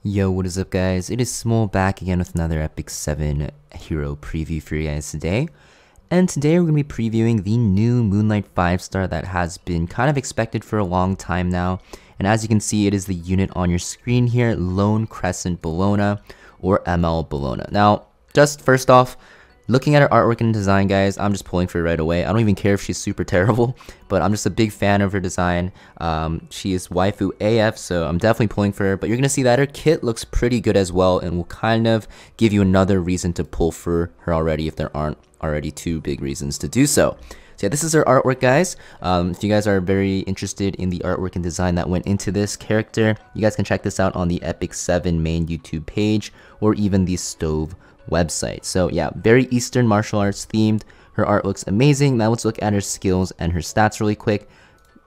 Yo, what is up guys? It is Small back again with another Epic 7 hero preview for you guys today. And today we're going to be previewing the new Moonlight 5-star that has been kind of expected for a long time now. And as you can see, it is the unit on your screen here, Lone Crescent Bellona or ML Bellona. Now, just first off, looking at her artwork and design, guys, I'm just pulling for it right away. I don't even care if she's super terrible, but I'm just a big fan of her design. She is waifu AF, so I'm definitely pulling for her. But you're going to see that her kit looks pretty good as well and will kind of give you another reason to pull for her already if there aren't already two big reasons to do so. So yeah, this is her artwork, guys. If you guys are very interested in the artwork and design that went into this character, you guys can check this out on the Epic 7 main YouTube page or even the Stove website. So yeah, very Eastern martial arts themed. Her art looks amazing. Now let's look at her skills and her stats really quick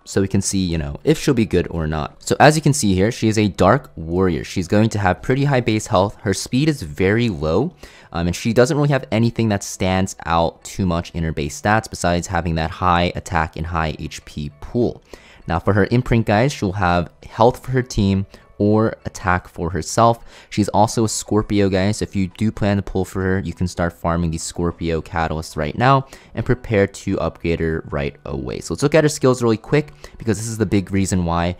so we can see, you know, if she'll be good or not. So as you can see here, she is a dark warrior. She's going to have pretty high base health. Her speed is very low, and she doesn't really have anything that stands out too much in her base stats besides having that high attack and high HP pool. Now for her imprint, guys, she'll have health for her team or attack for herself. She's also a Scorpio, guys. So if you do plan to pull for her, you can start farming the Scorpio catalyst right now and prepare to upgrade her right away. So let's look at her skills really quick because this is the big reason why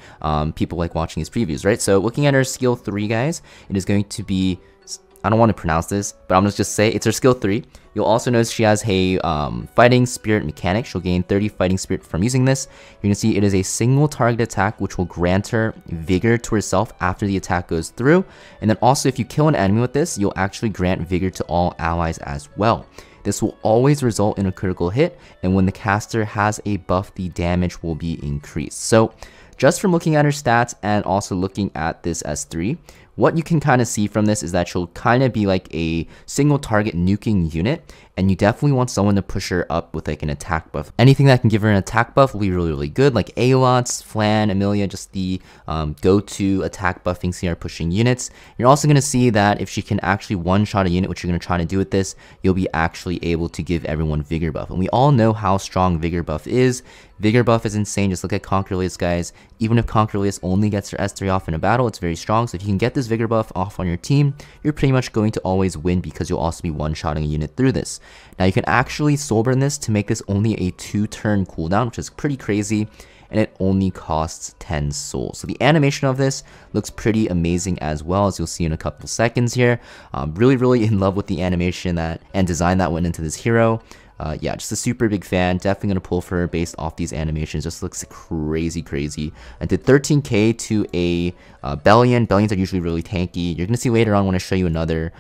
people like watching these previews, right? So looking at her skill 3, guys, it is going to be, I don't want to pronounce this, but I'm going to just say it's her skill 3. You'll also notice she has a fighting spirit mechanic. She'll gain 30 fighting spirit from using this. You're going to see it is a single target attack which will grant her vigor to herself after the attack goes through. And then also if you kill an enemy with this, you'll actually grant vigor to all allies as well. This will always result in a critical hit, and when the caster has a buff, the damage will be increased. So just from looking at her stats and also looking at this S3, what you can kind of see from this is that she'll kind of be like a single target nuking unit, and you definitely want someone to push her up with like an attack buff. Anything that can give her an attack buff will be really good, like Aeolot's, Flan, Amelia, just the go-to attack buffing CR pushing units. You're also going to see that if she can actually one-shot a unit, which you're going to try to do with this, you'll be actually able to give everyone Vigor buff. And we all know how strong Vigor buff is. Vigor buff is insane. Just look at Conquer Ilias, guys. Even if Conquer Ilias only gets her S3 off in a battle, it's very strong. So if you can get this Vigor buff off on your team, you're pretty much going to always win because you'll also be one-shotting a unit through this. Now you can actually soul burn this to make this only a 2-turn cooldown, which is pretty crazy, and it only costs 10 souls. So the animation of this looks pretty amazing as well, as you'll see in a couple seconds here. Really in love with the animation and design that went into this hero. Yeah, just a super big fan. Definitely going to pull for her based off these animations. Just looks crazy. I did 13k to a Bellion. Bellions are usually really tanky. You're going to see later on when I show you another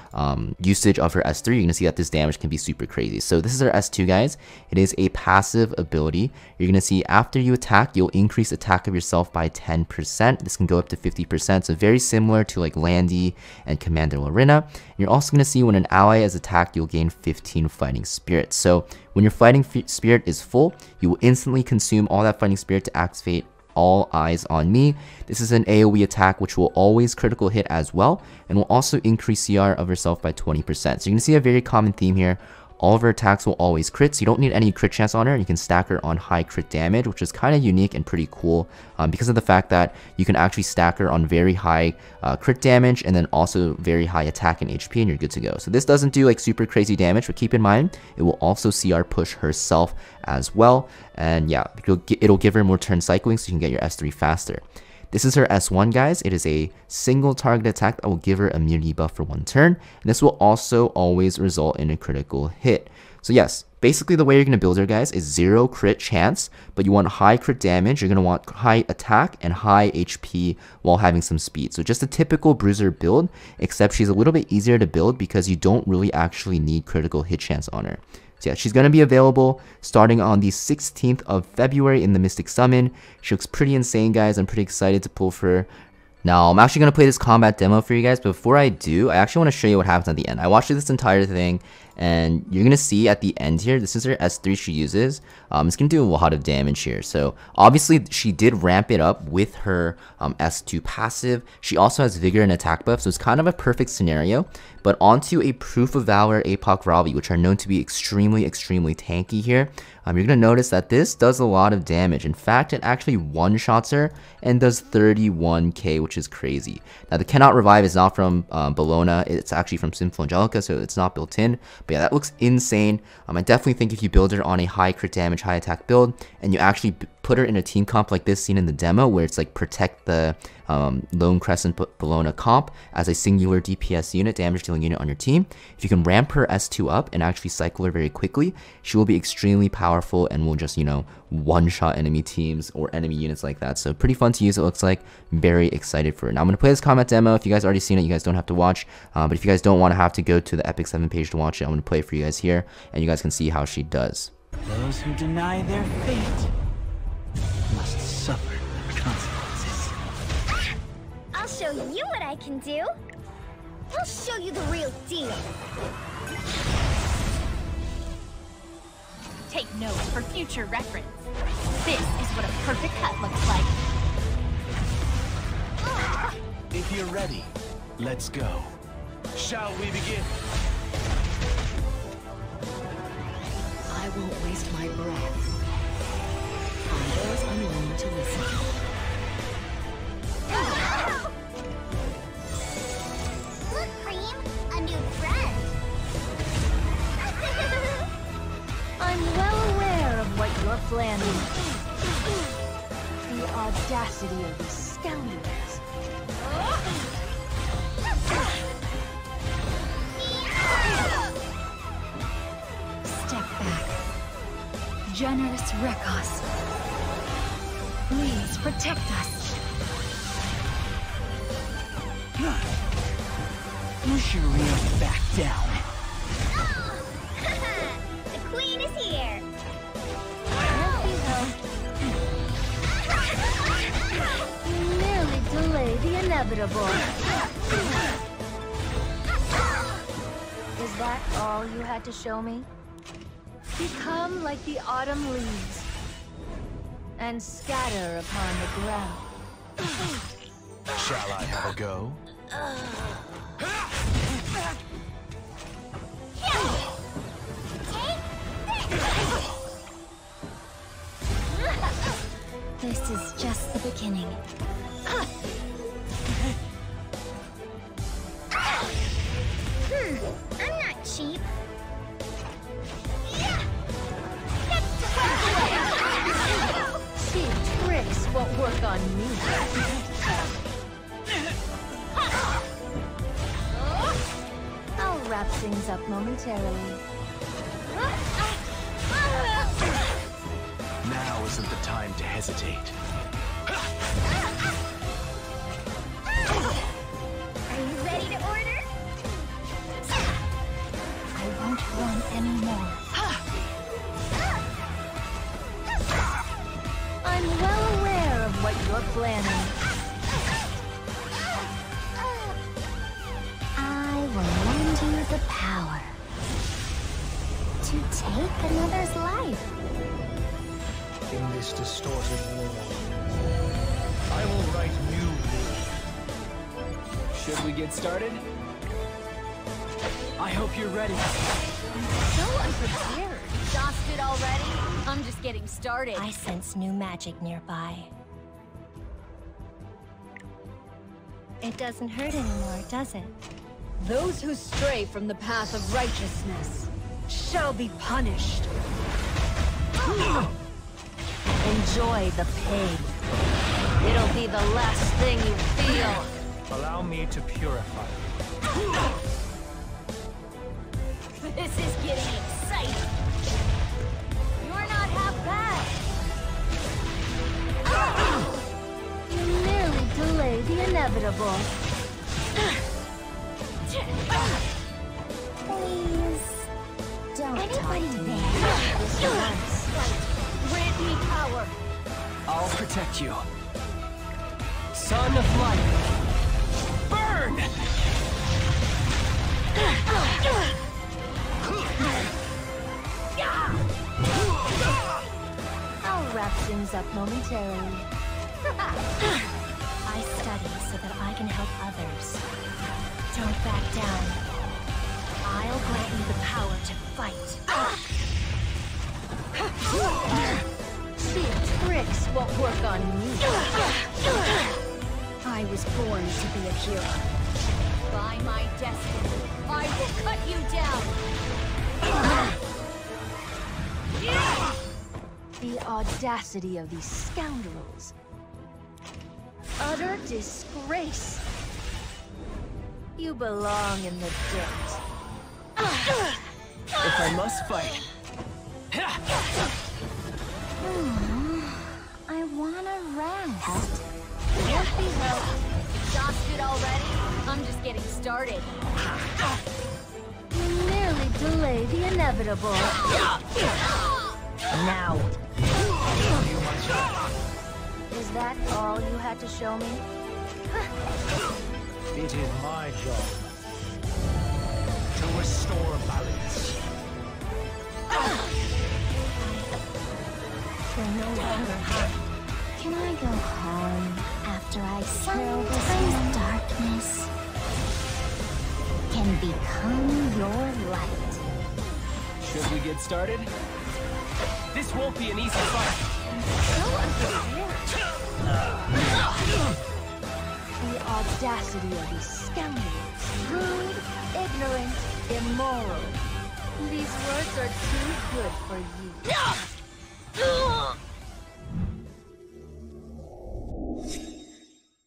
usage of her S3, you're going to see that this damage can be super crazy. So this is her S2, guys. It is a passive ability. You're going to see after you attack, you'll increase attack of yourself by 10%. This can go up to 50%. So very similar to like Landy and Commander Lorena. You're also going to see when an ally is attacked, you'll gain 15 fighting spirit. So when your fighting spirit is full, you will instantly consume all that fighting spirit to activate All Eyes on Me. This is an AoE attack which will always critical hit as well, and will also increase CR of yourself by 20%. So you're going to see a very common theme here. All of her attacks will always crit, so you don't need any crit chance on her. You can stack her on high crit damage, which is kind of unique and pretty cool because of the fact that you can actually stack her on very high crit damage and then also very high attack and HP, and you're good to go. So this doesn't do like super crazy damage, but keep in mind, it will also CR push herself as well. And yeah, it'll give her more turn cycling so you can get your S3 faster. This is her S1, guys. It is a single target attack that will give her immunity buff for 1 turn. And this will also always result in a critical hit. So yes, basically the way you're going to build her, guys, is 0 crit chance, but you want high crit damage. You're going to want high attack and high HP while having some speed. So just a typical bruiser build, except she's a little bit easier to build because you don't really actually need critical hit chance on her. So yeah, she's going to be available starting on the 16th of February in the Mystic Summon. She looks pretty insane, guys. I'm pretty excited to pull for her. Now, I'm actually going to play this combat demo for you guys, but before I do, I actually want to show you what happens at the end. I watched this entire thing, And you're gonna see at the end here, this is her S3 she uses. It's gonna do a lot of damage here. So obviously she did ramp it up with her S2 passive. She also has vigor and attack buff, so it's kind of a perfect scenario. But onto a Proof of Valor APOC Ravi, which are known to be extremely tanky here. You're going to notice that this does a lot of damage. In fact, it actually one-shots her and does 31k, which is crazy. Now, the Cannot Revive is not from Bellona. It's actually from Sinful Angelica, so it's not built in. But yeah, that looks insane. I definitely think if you build her on a high crit damage, high attack build, and you actually put her in a team comp like this seen in the demo, where it's like protect the Lone Crescent Bellona comp as a singular DPS unit, damage dealing unit on your team. If you can ramp her S2 up and actually cycle her very quickly, she will be extremely powerful and will just, you know, one-shot enemy teams or enemy units like that. So pretty fun to use, it looks like. Very excited for it. Now I'm going to play this combat demo. If you guys already seen it, you guys don't have to watch. But if you guys don't want to have to go to the Epic 7 page to watch it, I'm going to play it for you guys here, and you guys can see how she does. Those who deny their fate must suffer the consequences. I'll show you what I can do. We'll show you the real deal. Take note for future reference. This is what a perfect cut looks like. If you're ready, let's go. Shall we begin? I won't waste my breath on those unwilling to listen. Look, Cream, a new friend. I'm well aware of what you're planning. The audacity of these scoundrels. Step back. Generous Rekos. Please protect us. You sure really back down. The Queen is here. You merely delay the inevitable. Is that all you had to show me? Become like the autumn leaves and scatter upon the ground. Shall I have a go? This is just the beginning. I'm not cheap. Cheap tricks won't work on me. I'll wrap things up momentarily. Now isn't the time to hesitate. Are you ready to order? I won't run anymore. I'm well aware of what you're planning. I will lend you the power to take another's life. In this distorted world, I will write new rules. Should we get started? I hope you're ready. So unprepared. Exhausted already? I'm just getting started. I sense new magic nearby. It doesn't hurt anymore, does it? Those who stray from the path of righteousness shall be punished. Enjoy the pain. It'll be the last thing you feel. Allow me to purify. This is getting exciting. You're not half bad. You merely delay the inevitable. Please don't Anybody talk to me. there? This once. Grant me power. I'll protect you. Son of light. Burn! ease up momentarily. I study so that I can help others. Don't back down. I'll grant you the power to fight. Cheap tricks won't work on me. I was born to be a hero. By my destiny, I will cut you down! The audacity of these scoundrels. Utter disgrace. You belong in the dirt. If I must fight. I wanna rest. Can't be helped. Exhausted already? I'm just getting started. You nearly delay the inevitable. Now. Is that all you had to show me? It is my job to restore balance. They're no longer hard. Can I go home after I kill this darkness? Can become your light. Should we get started? This won't be an easy fight. The audacity of these scoundrels. Rude, ignorant, immoral. These words are too good for you.